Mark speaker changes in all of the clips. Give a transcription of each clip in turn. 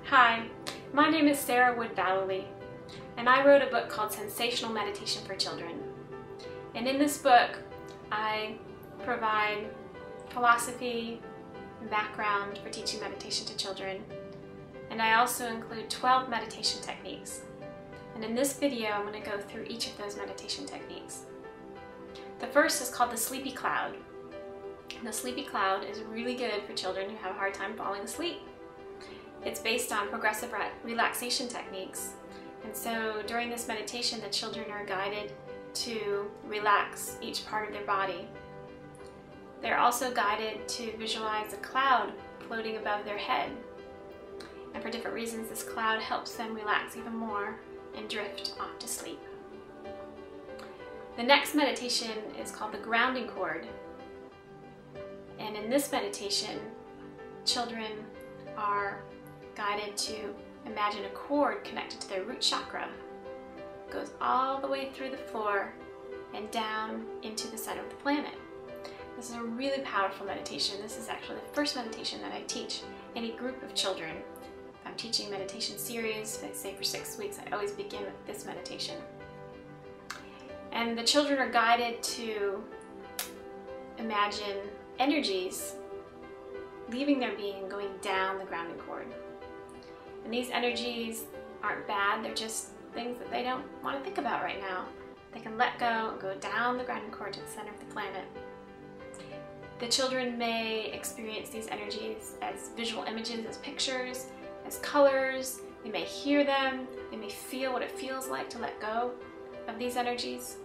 Speaker 1: Hi, my name is Sarah Vallely, and I wrote a book called Sensational Meditation for Children. And in this book, I provide philosophy and background for teaching meditation to children. And I also include 12 meditation techniques. And in this video, I'm going to go through each of those meditation techniques. The first is called the sleepy cloud. And the sleepy cloud is really good for children who have a hard time falling asleep. It's based on progressive relaxation techniques. And so during this meditation, the children are guided to relax each part of their body. They're also guided to visualize a cloud floating above their head. And for different reasons, this cloud helps them relax even more and drift off to sleep. The next meditation is called the grounding cord. And in this meditation, children are guided to imagine a cord connected to their root chakra. It goes all the way through the floor and down into the center of the planet. This is a really powerful meditation. This is actually the first meditation that I teach any group of children. If I'm teaching meditation series, say for 6 weeks, I always begin with this meditation. And the children are guided to imagine energies leaving their being, going down the grounding cord. And these energies aren't bad, they're just things that they don't want to think about right now. They can let go and go down the grounding cord to the center of the planet. The children may experience these energies as visual images, as pictures, as colors. They may hear them, they may feel what it feels like to let go of these energies.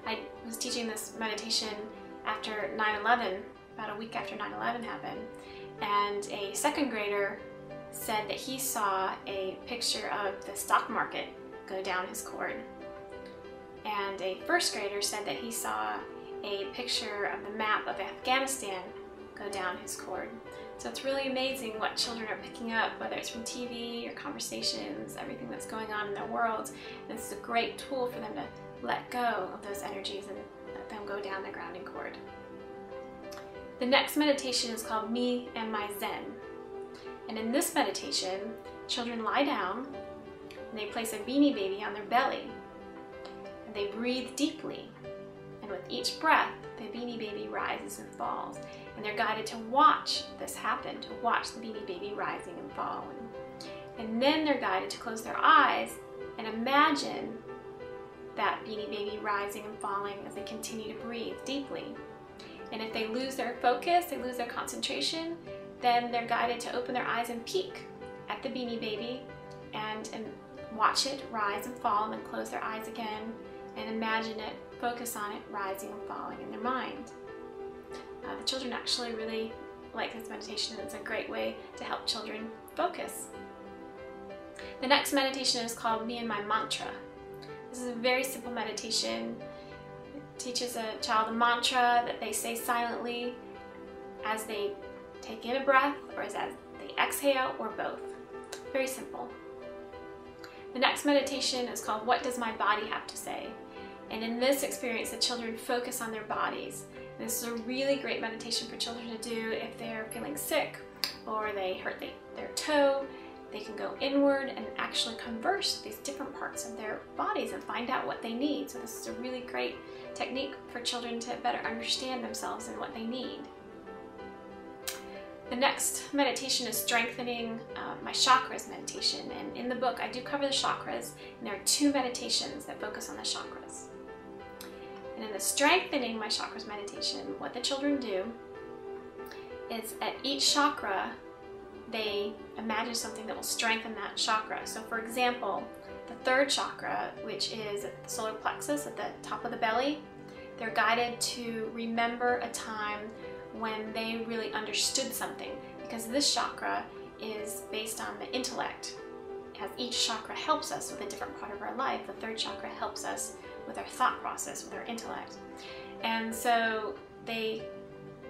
Speaker 1: I was teaching this meditation after 9/11, about a week after 9/11 happened, and a second grader said that he saw a picture of the stock market go down his cord. And a first grader said that he saw a picture of the map of Afghanistan go down his cord. So it's really amazing what children are picking up, whether it's from TV or conversations, everything that's going on in their world. And this is a great tool for them to let go of those energies and let them go down the grounding cord. The next meditation is called Me and My Zen. And in this meditation, children lie down and they place a Beanie Baby on their belly. And they breathe deeply. And with each breath, the Beanie Baby rises and falls. And they're guided to watch this happen, to watch the Beanie Baby rising and falling. And then they're guided to close their eyes and imagine that Beanie Baby rising and falling as they continue to breathe deeply. And if they lose their focus, they lose their concentration, then they're guided to open their eyes and peek at the Beanie Baby and watch it rise and fall, and then close their eyes again and imagine it, focus on it rising and falling in their mind. The children actually really like this meditation, and it's a great way to help children focus. The next meditation is called Me and My Mantra. This is a very simple meditation. It teaches a child a mantra that they say silently as they take in a breath, or as they exhale, or both. Very simple. The next meditation is called What Does My Body Have to Say? And in this experience, the children focus on their bodies. And this is a really great meditation for children to do if they're feeling sick or they hurt their toe. They can go inward and actually converse with these different parts of their bodies and find out what they need. So this is a really great technique for children to better understand themselves and what they need. The next meditation is strengthening my chakras meditation, and in the book I do cover the chakras, and there are 2 meditations that focus on the chakras. And in the strengthening my chakras meditation, what the children do is at each chakra they imagine something that will strengthen that chakra. So for example, the 3rd chakra, which is at the solar plexus at the top of the belly, they're guided to remember a time when they really understood something, because this chakra is based on the intellect. As each chakra helps us with a different part of our life, the 3rd chakra helps us with our thought process, with our intellect. And so they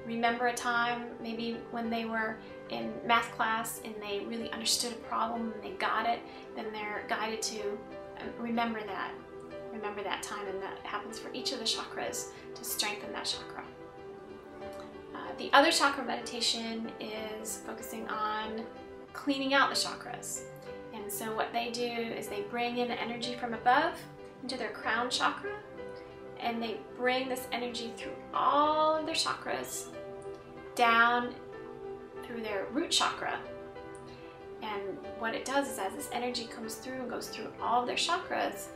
Speaker 1: remember a time, maybe when they were in math class and they really understood a problem and they got it, then they're guided to remember that time, and that happens for each of the chakras to strengthen that chakra. The other chakra meditation is focusing on cleaning out the chakras. And so what they do is they bring in the energy from above into their crown chakra, and they bring this energy through all of their chakras down through their root chakra. And what it does is, as this energy comes through and goes through all of their chakras,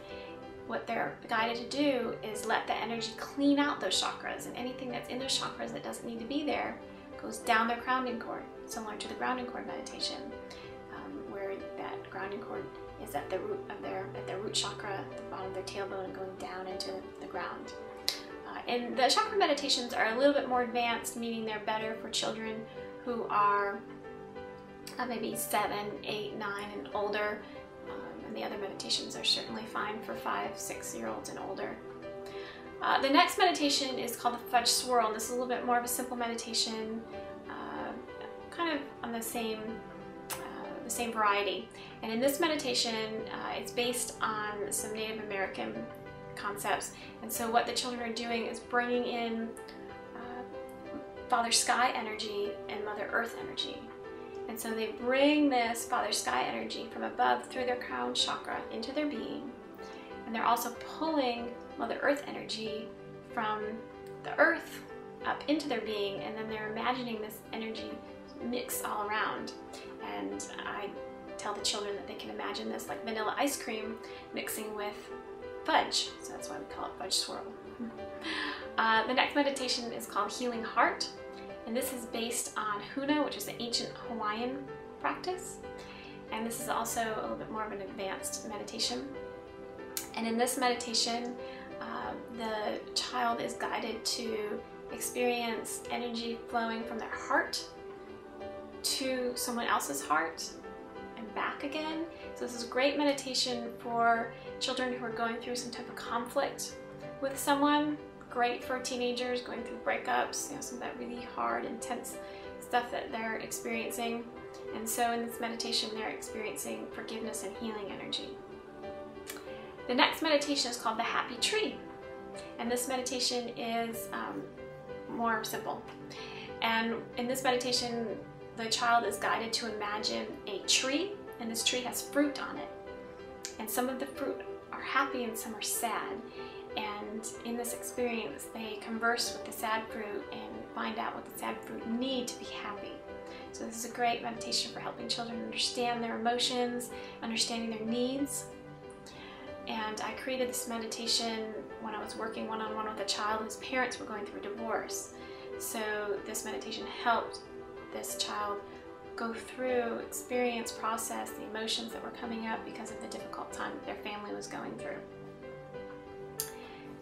Speaker 1: what they're guided to do is let the energy clean out those chakras, and anything that's in those chakras that doesn't need to be there goes down their grounding cord, similar to the grounding cord meditation, where that grounding cord is at the root of their root chakra, at the bottom of their tailbone, and going down into the ground. And the chakra meditations are a little bit more advanced, meaning they're better for children who are maybe 7, 8, 9 and older. And the other meditations are certainly fine for 5, 6-year-olds and older. The next meditation is called the Fudge swirl. This is a little bit more of a simple meditation, kind of on the same variety. And in this meditation, it's based on some Native American concepts. And so what the children are doing is bringing in Father Sky energy and Mother Earth energy. And so they bring this Father Sky energy from above through their crown chakra into their being. And they're also pulling Mother Earth energy from the earth up into their being, and then they're imagining this energy mix all around. And I tell the children that they can imagine this like vanilla ice cream mixing with fudge, so that's why we call it Fudge swirl. The next meditation is called Healing Heart, and this is based on Huna, which is an ancient Hawaiian practice. And this is also a little bit more of an advanced meditation. And in this meditation, the child is guided to experience energy flowing from their heart to someone else's heart and back again. So this is a great meditation for children who are going through some type of conflict with someone. Great for teenagers going through breakups, some of that really hard, intense stuff that they're experiencing. And so in this meditation, they're experiencing forgiveness and healing energy. The next meditation is called the Happy Tree. And this meditation is more simple. And in this meditation, the child is guided to imagine a tree, and this tree has fruit on it. And some of the fruit are happy and some are sad. And in this experience, they converse with the sad fruit and find out what the sad fruit need to be happy. So this is a great meditation for helping children understand their emotions, understanding their needs. And I created this meditation when I was working one-on-one with a child whose parents were going through a divorce. So this meditation helped this child go through, experience, process the emotions that were coming up because of the difficult time that their family was going through.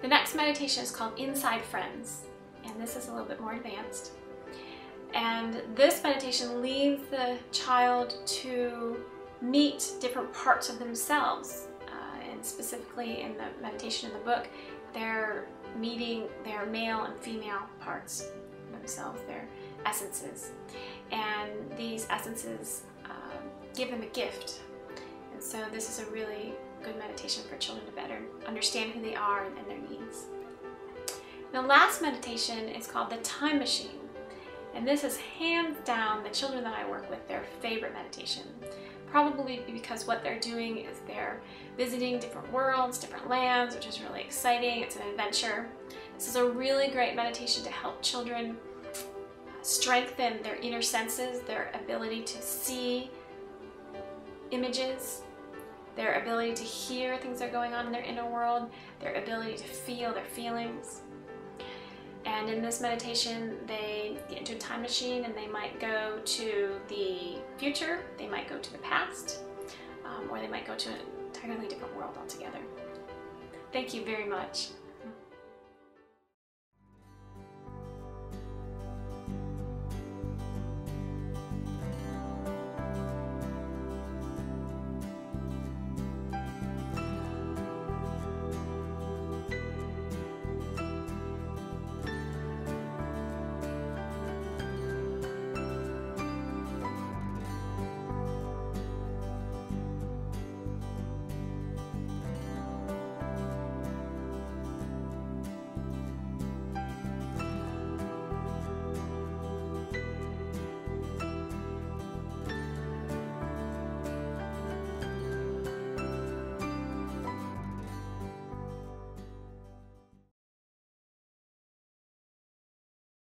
Speaker 1: The next meditation is called Inside Friends, and this is a little bit more advanced. And this meditation leads the child to meet different parts of themselves. And specifically in the meditation in the book, they're meeting their male and female parts of themselves, their essences. And these essences give them a gift. And so this is a really good meditation for children to better understand who they are and their needs. The last meditation is called the Time Machine. And this is hands down the children that I work with, their favorite meditation. Probably because what they're doing is they're visiting different worlds, different lands, which is really exciting. It's an adventure. This is a really great meditation to help children strengthen their inner senses, their ability to see images, their ability to hear things that are going on in their inner world, their ability to feel their feelings. And in this meditation, they get into a time machine and they might go to the future, they might go to the past, or they might go to an entirely different world altogether. Thank you very much.